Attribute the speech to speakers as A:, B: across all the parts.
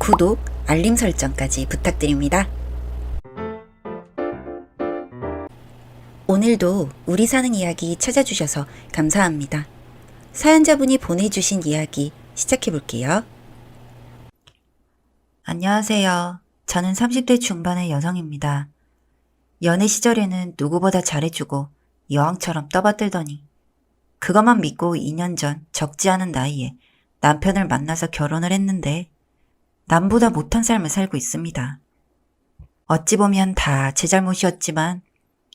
A: 구독, 알림 설정까지 부탁드립니다. 오늘도 우리 사는 이야기 찾아주셔서 감사합니다. 사연자분이 보내주신 이야기 시작해볼게요. 안녕하세요. 저는 30대 중반의 여성입니다. 연애 시절에는 누구보다 잘해주고 여왕처럼 떠받들더니 그것만 믿고 2년 전 적지 않은 나이에 남편을 만나서 결혼을 했는데 남보다 못한 삶을 살고 있습니다. 어찌 보면 다 제 잘못이었지만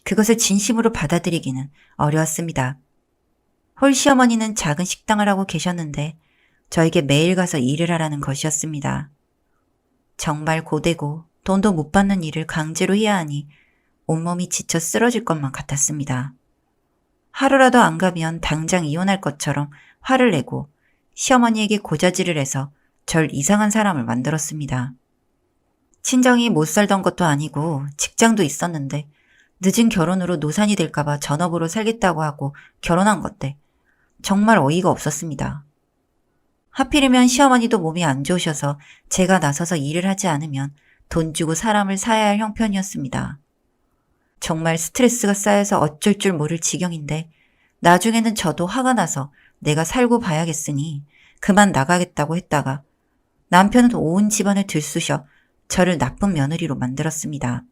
A: 그것을 진심으로 받아들이기는 어려웠습니다. 홀 시어머니는 작은 식당을 하고 계셨는데 저에게 매일 가서 일을 하라는 것이었습니다. 정말 고되고 돈도 못 받는 일을 강제로 해야 하니 온몸이 지쳐 쓰러질 것만 같았습니다. 하루라도 안 가면 당장 이혼할 것처럼 화를 내고 시어머니에게 고자질을 해서 절 이상한 사람을 만들었습니다. 친정이 못 살던 것도 아니고 직장도 있었는데 늦은 결혼으로 노산이 될까봐 전업으로 살겠다고 하고 결혼한 건데 정말 어이가 없었습니다. 하필이면 시어머니도 몸이 안 좋으셔서 제가 나서서 일을 하지 않으면 돈 주고 사람을 사야 할 형편이었습니다. 정말 스트레스가 쌓여서 어쩔 줄 모를 지경인데 나중에는 저도 화가 나서 내가 살고 봐야겠으니 그만 나가겠다고 했다가 남편은 온 집안을 들쑤셔 저를 나쁜 며느리로 만들었습니다.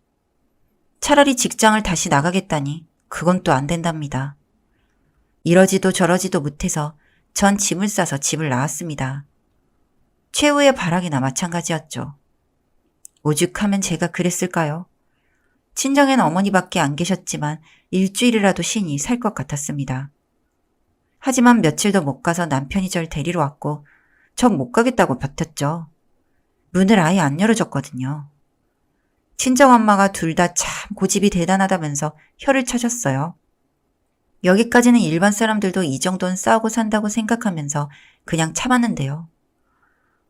A: 차라리 직장을 다시 나가겠다니 그건 또 안 된답니다. 이러지도 저러지도 못해서 전 짐을 싸서 집을 나왔습니다. 최후의 발악이나 마찬가지였죠. 오죽하면 제가 그랬을까요? 친정엔 어머니밖에 안 계셨지만 일주일이라도 쉬니 살 것 같았습니다. 하지만 며칠도 못 가서 남편이 절 데리러 왔고 전 못 가겠다고 버텼죠. 문을 아예 안 열어줬거든요. 친정엄마가 둘 다 참 고집이 대단하다면서 혀를 차셨어요. 여기까지는 일반 사람들도 이 정도는 싸우고 산다고 생각하면서 그냥 참았는데요.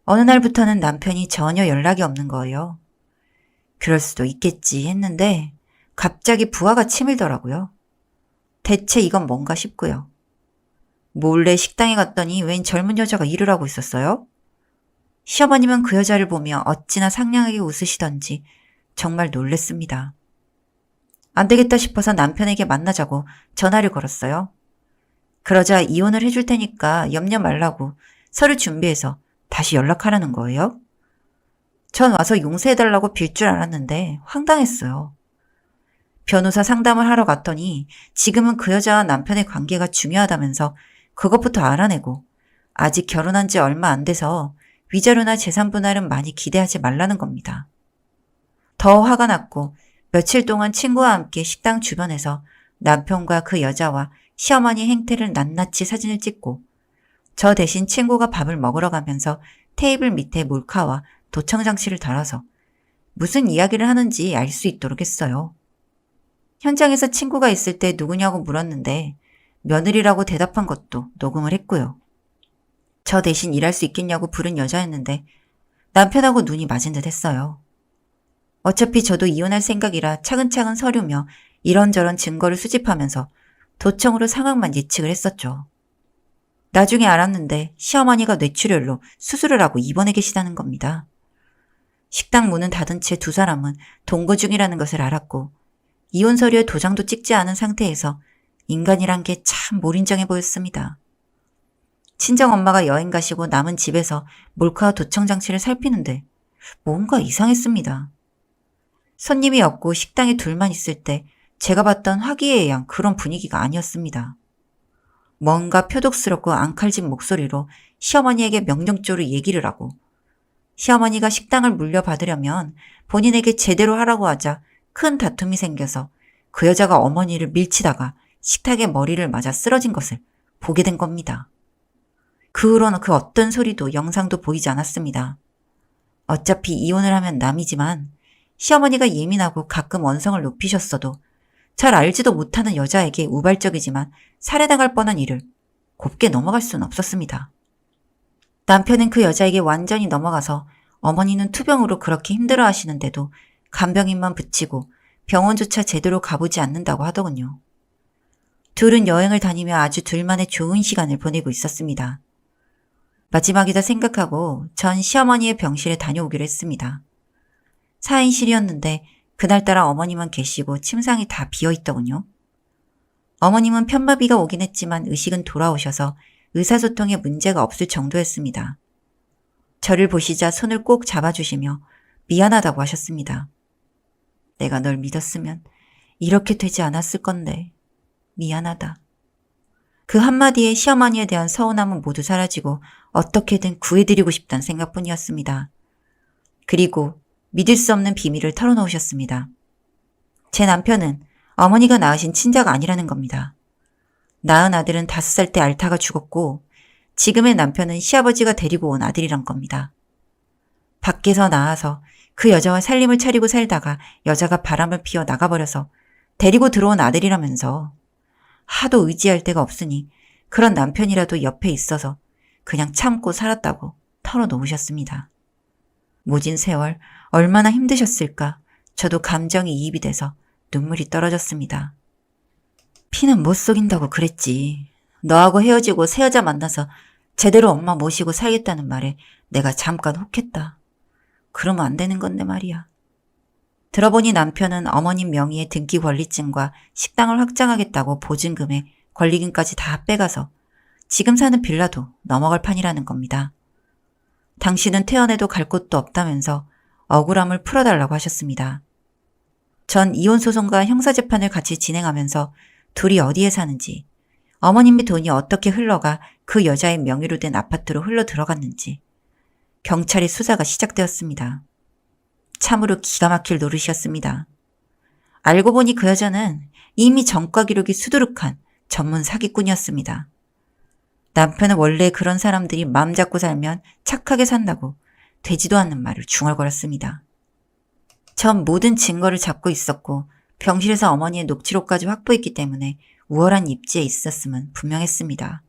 A: 어느 날부터는 남편이 전혀 연락이 없는 거예요. 그럴 수도 있겠지 했는데 갑자기 부하가 치밀더라고요. 대체 이건 뭔가 싶고요. 몰래 식당에 갔더니 웬 젊은 여자가 일을 하고 있었어요? 시어머님은 그 여자를 보며 어찌나 상냥하게 웃으시던지 정말 놀랬습니다. 안 되겠다 싶어서 남편에게 만나자고 전화를 걸었어요. 그러자 이혼을 해줄 테니까 염려 말라고 서류 준비해서 다시 연락하라는 거예요. 전 와서 용서해달라고 빌 줄 알았는데 황당했어요. 변호사 상담을 하러 갔더니 지금은 그 여자와 남편의 관계가 중요하다면서 그것부터 알아내고 아직 결혼한 지 얼마 안 돼서 위자료나 재산 분할은 많이 기대하지 말라는 겁니다. 더 화가 났고 며칠 동안 친구와 함께 식당 주변에서 남편과 그 여자와 시어머니 행태를 낱낱이 사진을 찍고 저 대신 친구가 밥을 먹으러 가면서 테이블 밑에 몰카와 도청장치를 달아서 무슨 이야기를 하는지 알 수 있도록 했어요. 현장에서 친구가 있을 때 누구냐고 물었는데 며느리라고 대답한 것도 녹음을 했고요. 저 대신 일할 수 있겠냐고 부른 여자였는데 남편하고 눈이 맞은 듯 했어요. 어차피 저도 이혼할 생각이라 차근차근 서류며 이런저런 증거를 수집하면서 도청으로 상황만 예측을 했었죠. 나중에 알았는데 시어머니가 뇌출혈로 수술을 하고 입원해 계시다는 겁니다. 식당 문은 닫은 채 두 사람은 동거 중이라는 것을 알았고 이혼 서류에 도장도 찍지 않은 상태에서 인간이란 게 참 몰인정해 보였습니다. 친정엄마가 여행 가시고 남은 집에서 몰카와 도청장치를 살피는데 뭔가 이상했습니다. 손님이 없고 식당에 둘만 있을 때 제가 봤던 화기애애한 그런 분위기가 아니었습니다. 뭔가 표독스럽고 앙칼진 목소리로 시어머니에게 명령조로 얘기를 하고 시어머니가 식당을 물려받으려면 본인에게 제대로 하라고 하자 큰 다툼이 생겨서 그 여자가 어머니를 밀치다가 식탁에 머리를 맞아 쓰러진 것을 보게 된 겁니다. 그 후로는 그 어떤 소리도 영상도 보이지 않았습니다. 어차피 이혼을 하면 남이지만 시어머니가 예민하고 가끔 원성을 높이셨어도 잘 알지도 못하는 여자에게 우발적이지만 살해당할 뻔한 일을 곱게 넘어갈 수는 없었습니다. 남편은 그 여자에게 완전히 넘어가서 어머니는 투병으로 그렇게 힘들어 하시는데도 간병인만 붙이고 병원조차 제대로 가보지 않는다고 하더군요. 둘은 여행을 다니며 아주 둘만의 좋은 시간을 보내고 있었습니다. 마지막이다 생각하고 전 시어머니의 병실에 다녀오기로 했습니다. 4인실이었는데 그날따라 어머님은 계시고 침상이 다 비어있더군요. 어머님은 편바비가 오긴 했지만 의식은 돌아오셔서 의사소통에 문제가 없을 정도였습니다. 저를 보시자 손을 꼭 잡아주시며 미안하다고 하셨습니다. 내가 널 믿었으면 이렇게 되지 않았을 건데 미안하다. 그 한마디에 시어머니에 대한 서운함은 모두 사라지고 어떻게든 구해드리고 싶다는 생각뿐이었습니다. 그리고 믿을 수 없는 비밀을 털어놓으셨습니다. 제 남편은 어머니가 낳으신 친자가 아니라는 겁니다. 낳은 아들은 5살 때 앓다가 죽었고 지금의 남편은 시아버지가 데리고 온 아들이란 겁니다. 밖에서 나와서 그 여자와 살림을 차리고 살다가 여자가 바람을 피워 나가버려서 데리고 들어온 아들이라면서 하도 의지할 데가 없으니 그런 남편이라도 옆에 있어서 그냥 참고 살았다고 털어놓으셨습니다. 모진 세월 얼마나 힘드셨을까 저도 감정이 이입이 돼서 눈물이 떨어졌습니다. 피는 못 속인다고 그랬지. 너하고 헤어지고 새 여자 만나서 제대로 엄마 모시고 살겠다는 말에 내가 잠깐 혹했다. 그러면 안 되는 건데 말이야. 들어보니 남편은 어머님 명의의 등기 권리증과 식당을 확장하겠다고 보증금에 권리금까지 다 빼가서 지금 사는 빌라도 넘어갈 판이라는 겁니다. 당신은 퇴원해도 갈 곳도 없다면서 억울함을 풀어달라고 하셨습니다. 전 이혼소송과 형사재판을 같이 진행하면서 둘이 어디에 사는지, 어머님의 돈이 어떻게 흘러가 그 여자의 명의로 된 아파트로 흘러 들어갔는지 경찰의 수사가 시작되었습니다. 참으로 기가 막힐 노릇이었습니다. 알고 보니 그 여자는 이미 전과 기록이 수두룩한 전문 사기꾼이었습니다. 남편은 원래 그런 사람들이 마음 잡고 살면 착하게 산다고 되지도 않는 말을 중얼거렸습니다. 전 모든 증거를 잡고 있었고 병실에서 어머니의 녹취록까지 확보했기 때문에 우월한 입지에 있었음은 분명했습니다.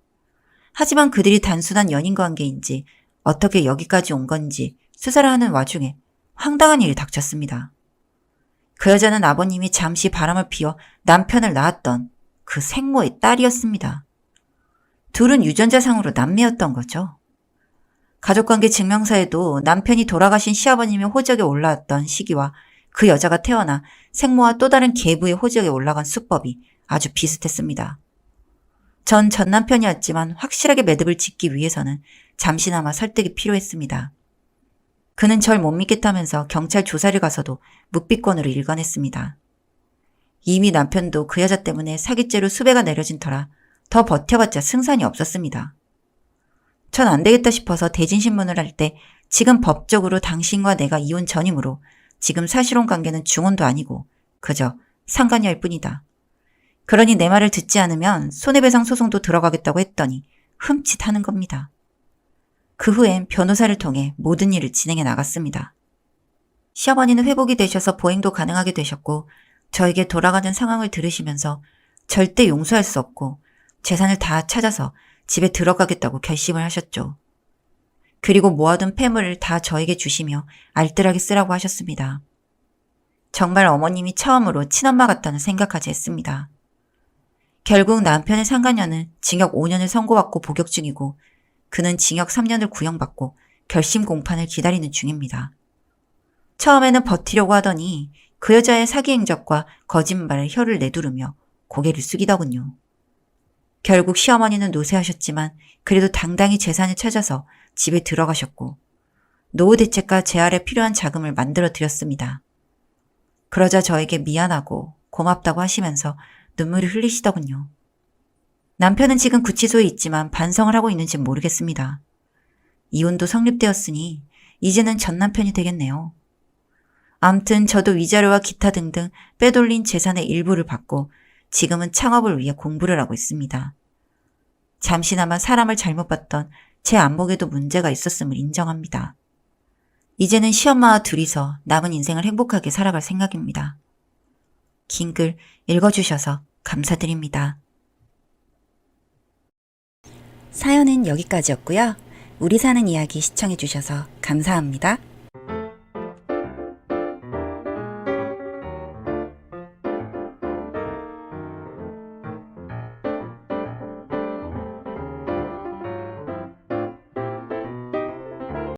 A: 하지만 그들이 단순한 연인 관계인지 어떻게 여기까지 온 건지 수사를 하는 와중에 황당한 일이 닥쳤습니다. 그 여자는 아버님이 잠시 바람을 피워 남편을 낳았던 그 생모의 딸이었습니다. 둘은 유전자상으로 남매였던 거죠. 가족관계 증명서에도 남편이 돌아가신 시아버님의 호적에 올라왔던 시기와 그 여자가 태어나 생모와 또 다른 계부의 호적에 올라간 수법이 아주 비슷했습니다. 전 남편이었지만 확실하게 매듭을 짓기 위해서는 잠시나마 설득이 필요했습니다. 그는 절 못 믿겠다면서 경찰 조사를 가서도 묵비권으로 일관했습니다. 이미 남편도 그 여자 때문에 사기죄로 수배가 내려진 터라 더 버텨봤자 승산이 없었습니다. 전 안 되겠다 싶어서 대진신문을 할 때 지금 법적으로 당신과 내가 이혼 전이므로 지금 사실혼 관계는 중혼도 아니고 그저 상간녀일 뿐이다. 그러니 내 말을 듣지 않으면 손해배상 소송도 들어가겠다고 했더니 흠칫하는 겁니다. 그 후엔 변호사를 통해 모든 일을 진행해 나갔습니다. 시어머니는 회복이 되셔서 보행도 가능하게 되셨고 저에게 돌아가는 상황을 들으시면서 절대 용서할 수 없고 재산을 다 찾아서 집에 들어가겠다고 결심을 하셨죠. 그리고 모아둔 폐물을 다 저에게 주시며 알뜰하게 쓰라고 하셨습니다. 정말 어머님이 처음으로 친엄마 같다는 생각까지 했습니다. 결국 남편의 상간녀는 징역 5년을 선고받고 복역 중이고 그는 징역 3년을 구형받고 결심 공판을 기다리는 중입니다. 처음에는 버티려고 하더니 그 여자의 사기 행적과 거짓말에 혀를 내두르며 고개를 숙이더군요. 결국 시어머니는 노쇠하셨지만 그래도 당당히 재산을 찾아서 집에 들어가셨고 노후 대책과 재활에 필요한 자금을 만들어 드렸습니다. 그러자 저에게 미안하고 고맙다고 하시면서 눈물을 흘리시더군요. 남편은 지금 구치소에 있지만 반성을 하고 있는지 모르겠습니다. 이혼도 성립되었으니 이제는 전 남편이 되겠네요. 암튼 저도 위자료와 기타 등등 빼돌린 재산의 일부를 받고 지금은 창업을 위해 공부를 하고 있습니다. 잠시나마 사람을 잘못 봤던 제 안목에도 문제가 있었음을 인정합니다. 이제는 시엄마와 둘이서 남은 인생을 행복하게 살아갈 생각입니다. 긴 글 읽어주셔서 감사드립니다. 사연은 여기까지였고요. 우리 사는 이야기 시청해주셔서 감사합니다.